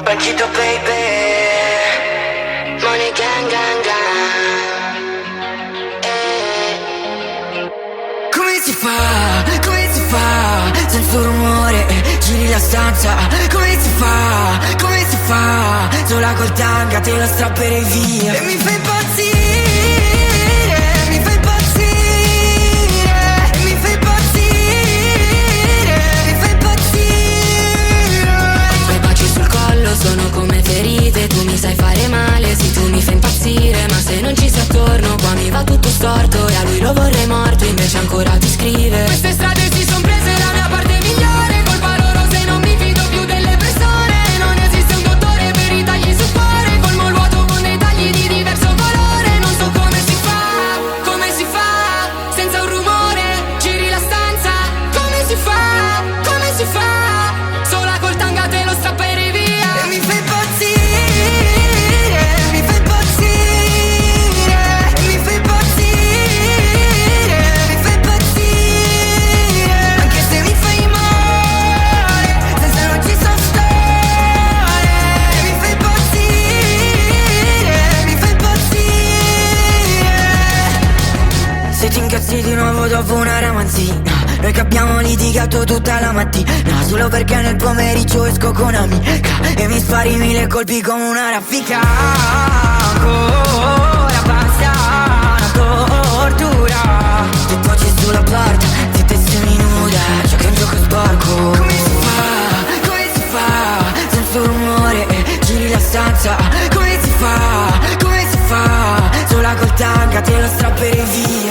Banchito baby, money gang gang gang. Come si fa, senza un rumore, giri la stanza. Come si fa, sola col tanga te lo strapperei via. E mi fai impazzire, mi fai impazzire, mi fai impazzire, mi fai impazzire. I tuoi baci sul collo sono come ferite, tu mi sai fare male, sì tu mi fai impazzire. Ma se non ci sei attorno, qua mi va tutto storto. E a lui lo vorrei morto, invece ancora ti scrive. Queste strade si son prese la mia parte migliore, colpa loro se non mi fido più delle persone. Non esiste un dottore per i tagli sul cuore, colmo il vuoto con dei tagli di diverso colore. Non so come si fa, senza un rumore, giri la stanza. Come si fa, sola col tanga te lo strapperei via. E mi fai impazzire, mi fai impazzire, mi fai impazzire, mi fai impazzire. Anche se mi fai male, senza non ci so stare. Mi fai impazzire, mi fai impazzire. Se ti incazzi di nuovo dopo una ramanzina, noi che abbiamo litigato tutta la mattina, solo perché nel pomeriggio esco con amica e mi spari 1000 colpi come una raffica. Ancora basta una tortura, tutto oggi sulla porta, zitta e seminuda, gioca un gioco sporco. Come si fa, senza un rumore, giri la stanza. Come si fa, sola col tanga te lo strapperei via.